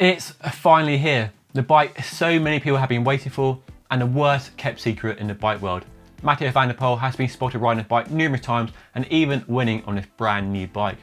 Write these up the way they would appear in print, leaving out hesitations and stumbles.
It's finally here. The bike so many people have been waiting for, and the worst kept secret in the bike world. Mathieu van der Poel has been spotted riding the bike numerous times and even winning on this brand new bike.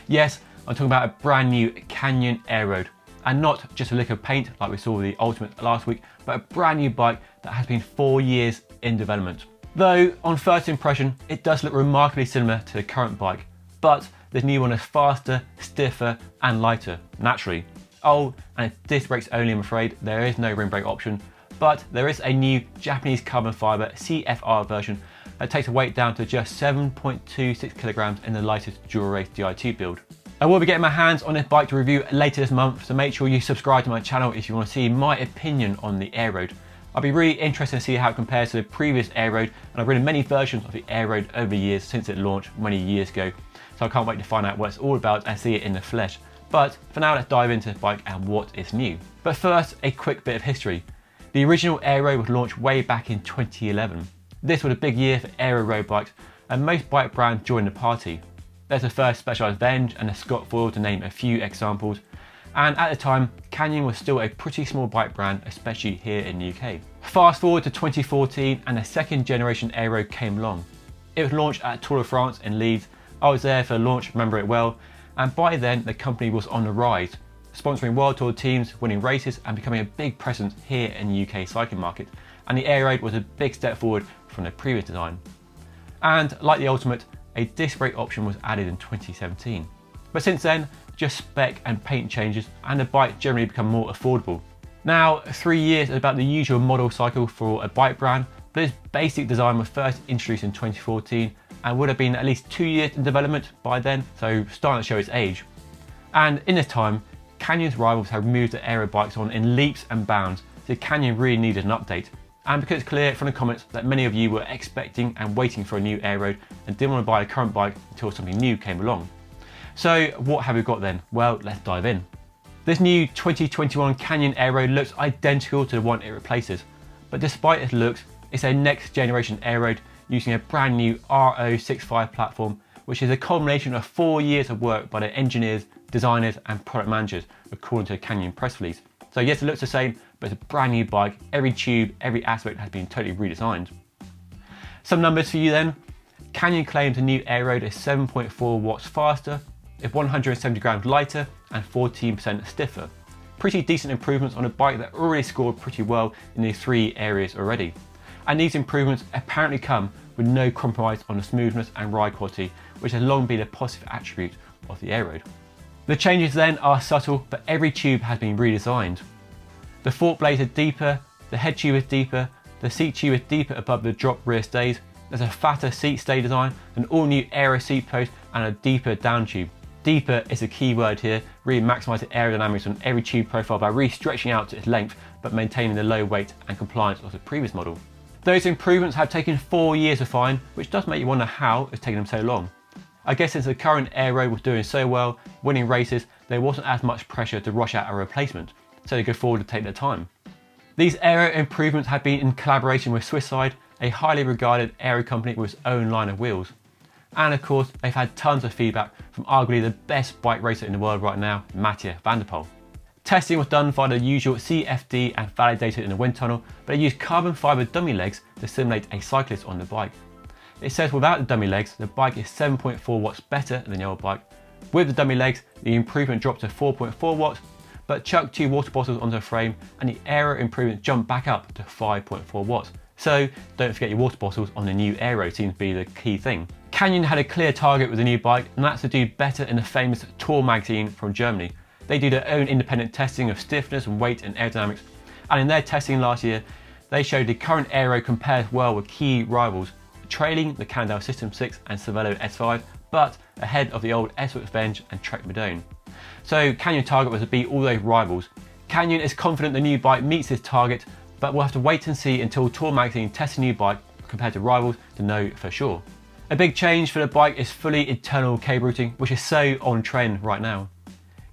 Yes, I'm talking about a brand new Canyon Aeroad, and not just a lick of paint like we saw with the Ultimate last week, but a brand new bike that has been 4 years in development. Though on first impression, it does look remarkably similar to the current bike, but this new one is faster, stiffer and lighter, naturally. Oh, and it's disc brakes only, I'm afraid. There is no rim brake option, but there is a new Japanese carbon fibre CFR version that takes the weight down to just 7.26 kilograms in the lightest Dual Race Di2 build. I will be getting my hands on this bike to review later this month, so make sure you subscribe to my channel if you want to see my opinion on the Aeroad. I'll be really interested to see how it compares to the previous Aeroad, and I've ridden many versions of the Aeroad over the years since it launched many years ago, so I can't wait to find out what it's all about and see it in the flesh. But for now, let's dive into the bike and what is new. But first, a quick bit of history. The original Aeroad was launched way back in 2011. This was a big year for aero road bikes, and most bike brands joined the party. There's the first Specialized Venge and the Scott Foil, to name a few examples. And at the time, Canyon was still a pretty small bike brand, especially here in the UK. Fast forward to 2014 and the second generation Aeroad came along. It was launched at Tour de France in Leeds. I was there for the launch, remember it well, and by then the company was on the rise, sponsoring World Tour teams, winning races and becoming a big presence here in the UK cycling market, and the Aeroad was a big step forward from the previous design. And like the Ultimate, a disc brake option was added in 2017. But since then, just spec and paint changes and the bike generally become more affordable. Now, 3 years is about the usual model cycle for a bike brand, but this basic design was first introduced in 2014 and would have been at least 2 years in development by then, so starting to show its age. And in this time, Canyon's rivals have moved the aero bikes on in leaps and bounds, so Canyon really needed an update. And because it's clear from the comments that many of you were expecting and waiting for a new Aeroad and didn't want to buy a current bike until something new came along. So what have we got then? Well, let's dive in. This new 2021 Canyon Aeroad looks identical to the one it replaces, but despite its looks, it's a next generation Aeroad using a brand new RO65 platform, which is a culmination of 4 years of work by the engineers, designers and product managers, according to the Canyon press release. So yes, it looks the same, but it's a brand new bike. Every tube, every aspect has been totally redesigned. Some numbers for you then. Canyon claims the new Aeroad is 7.4 watts faster, is 170 grams lighter and 14% stiffer. Pretty decent improvements on a bike that already scored pretty well in these 3 areas already. And these improvements apparently come with no compromise on the smoothness and ride quality, which has long been a positive attribute of the Aeroad. The changes then are subtle, but every tube has been redesigned. The fork blades are deeper, the head tube is deeper, the seat tube is deeper above the drop rear stays, there's a fatter seat stay design, an all new aero seat post and a deeper down tube. Deeper is a key word here, really maximising aerodynamics on every tube profile by really stretching out to its length but maintaining the low weight and compliance of the previous model. Those improvements have taken 4 years to find, which does make you wonder how it's taken them so long. I guess since the current Aeroad was doing so well, winning races, there wasn't as much pressure to rush out a replacement, so they could afford to take their time. These aero improvements have been in collaboration with Swisside, a highly regarded aero company with its own line of wheels. And of course, they've had tons of feedback from arguably the best bike racer in the world right now, Mathieu van der Poel. Testing was done via the usual CFD and validated in the wind tunnel, but they used carbon fibre dummy legs to simulate a cyclist on the bike. It says without the dummy legs, the bike is 7.4 watts better than the old bike. With the dummy legs, the improvement dropped to 4.4 watts, but chuck 2 water bottles onto the frame and the aero improvement jumped back up to 5.4 watts. So don't forget your water bottles on the new Aero, seems to be the key thing. Canyon had a clear target with the new bike, and that's to do better in the famous Tour magazine from Germany. They do their own independent testing of stiffness and weight and aerodynamics, and in their testing last year, they showed the current Aero compares well with key rivals, trailing the Cannondale System 6 and Cervelo S5, but ahead of the old S-Works Venge and Trek Madone. So Canyon's target was to beat all those rivals. Canyon is confident the new bike meets this target, but we'll have to wait and see until Tour magazine tests the new bike compared to rivals to know for sure. A big change for the bike is fully internal cable routing, which is so on trend right now.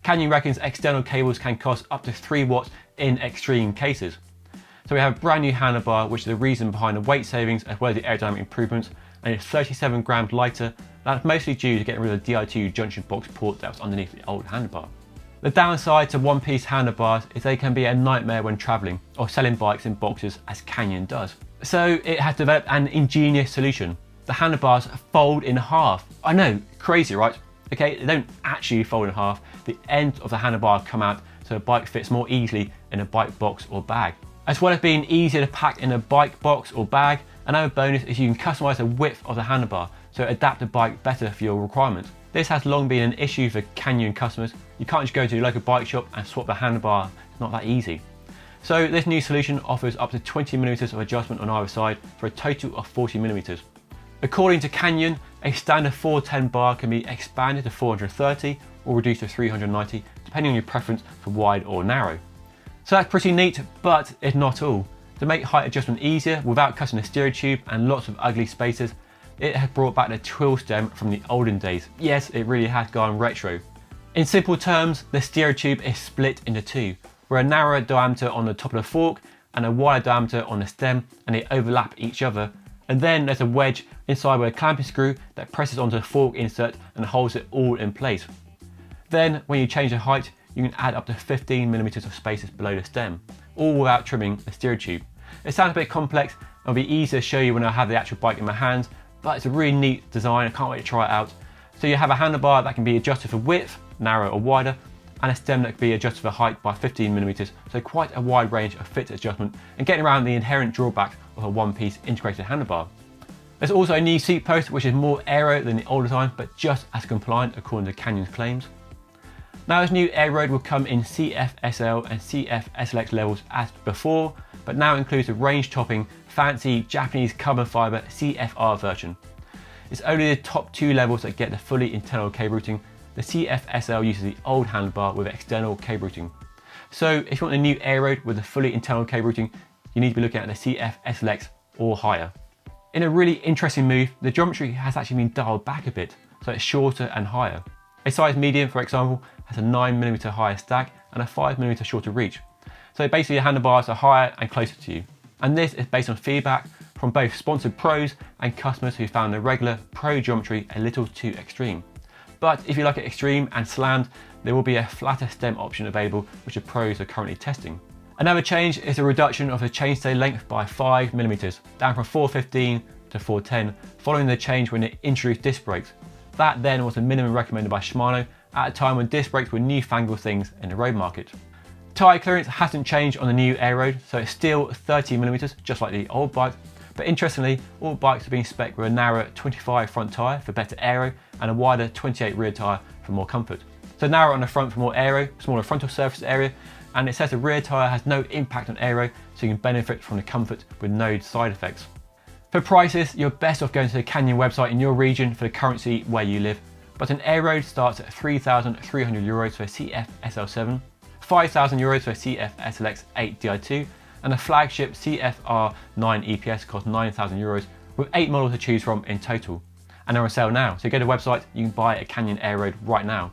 Canyon reckons external cables can cost up to 3 watts in extreme cases. So we have a brand new handlebar, which is the reason behind the weight savings as well as the aerodynamic improvements, and it's 37 grams lighter. That's mostly due to getting rid of the Di2 junction box port that was underneath the old handlebar. The downside to one-piece handlebars is they can be a nightmare when traveling or selling bikes in boxes, as Canyon does. So it has developed an ingenious solution. The handlebars fold in half. I know, crazy, right? Okay, they don't actually fold in half. The ends of the handlebar come out so the bike fits more easily in a bike box or bag. As well as being easier to pack in a bike box or bag, another bonus is you can customize the width of the handlebar, so adapt the bike better for your requirements. This has long been an issue for Canyon customers. You can't just go to your local bike shop and swap the handlebar. It's not that easy. So this new solution offers up to 20mm of adjustment on either side for a total of 40mm. According to Canyon, a standard 410 bar can be expanded to 430 or reduced to 390, depending on your preference for wide or narrow. So that's pretty neat, but it's not all. To make height adjustment easier without cutting the steer tube and lots of ugly spaces, it has brought back the twill stem from the olden days. Yes, it really has gone retro. In simple terms, the steer tube is split into two, with a narrower diameter on the top of the fork and a wider diameter on the stem, and they overlap each other. And then there's a wedge inside with a clamping screw that presses onto the fork insert and holds it all in place. Then when you change the height, you can add up to 15mm of spaces below the stem, all without trimming the steer tube. It sounds a bit complex and will be easy to show you when I have the actual bike in my hands, but it's a really neat design. I can't wait to try it out. So you have a handlebar that can be adjusted for width, narrow or wider, and a stem that can be adjusted for height by 15mm, so quite a wide range of fit adjustment and getting around the inherent drawbacks of a one-piece integrated handlebar. There's also a new seat post which is more aero than the old design, but just as compliant according to Canyon's claims. Now this new Aeroad will come in CF SL and CF SLX levels as before, but now includes a range-topping, fancy Japanese carbon fibre CFR version. It's only the top two levels that get the fully internal cable routing. The CF SL uses the old handlebar with external cable routing. So if you want the new Aeroad with the fully internal cable routing, you need to be looking at the CF SLX or higher. In a really interesting move, the geometry has actually been dialed back a bit, so it's shorter and higher. A size medium, for example, has a 9mm higher stack and a 5mm shorter reach. So basically the handlebars are higher and closer to you. And this is based on feedback from both sponsored pros and customers who found the regular pro geometry a little too extreme. But if you like it extreme and slammed, there will be a flatter stem option available, which the pros are currently testing. Another change is a reduction of the chainstay length by 5mm, down from 415 to 410, following the change when it introduced disc brakes. That then was the minimum recommended by Shimano at a time when disc brakes were newfangled things in the road market. Tyre clearance hasn't changed on the new Aeroad, so it's still 30mm, just like the old bike. But interestingly, all bikes are being spec'd with a narrower 25 front tyre for better aero and a wider 28 rear tyre for more comfort. So narrow on the front for more aero, smaller frontal surface area, and it says the rear tyre has no impact on aero, so you can benefit from the comfort with no side effects. For prices, you're best off going to the Canyon website in your region for the currency where you live, but an Aeroad starts at €3,300 for a CF SL7, €5,000 for a CF SLX 8 Di2, and a flagship CFR 9 EPS costs €9,000 with 8 models to choose from in total. And they're on sale now, so go to the website, you can buy a Canyon Aeroad right now.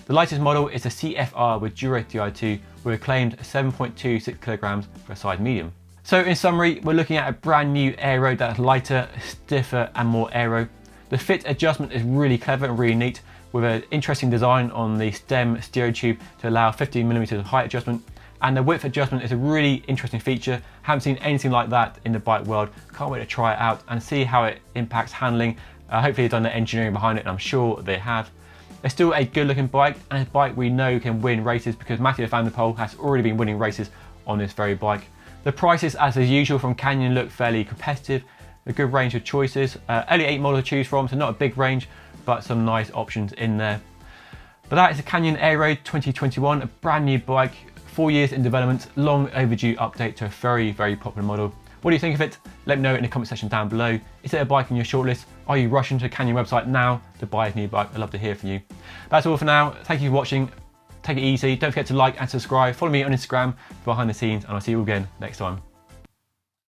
The lightest model is a CFR with Dura Di2 with a claimed 7.26 kilograms for a size medium. So in summary, we're looking at a brand new Aeroad that's lighter, stiffer and more aero. The fit adjustment is really clever and really neat, with an interesting design on the stem steer tube to allow 15mm of height adjustment. And the width adjustment is a really interesting feature. Haven't seen anything like that in the bike world. Can't wait to try it out and see how it impacts handling. Hopefully they've done the engineering behind it, and I'm sure they have. It's still a good looking bike, and a bike we know can win races because Mathieu van der Poel has already been winning races on this very bike. The prices, as usual from Canyon, look fairly competitive. A good range of choices. Only 8 models to choose from, so not a big range, but some nice options in there. But that is the Canyon Aeroad 2021, a brand new bike, 4 years in development, long overdue update to a very, very popular model. What do you think of it? Let me know in the comment section down below. Is it a bike in your shortlist? Are you rushing to the Canyon website now to buy a new bike? I'd love to hear from you. That's all for now. Thank you for watching. Take it easy. Don't forget to like and subscribe. Follow me on Instagram for behind the scenes, and I'll see you all again next time.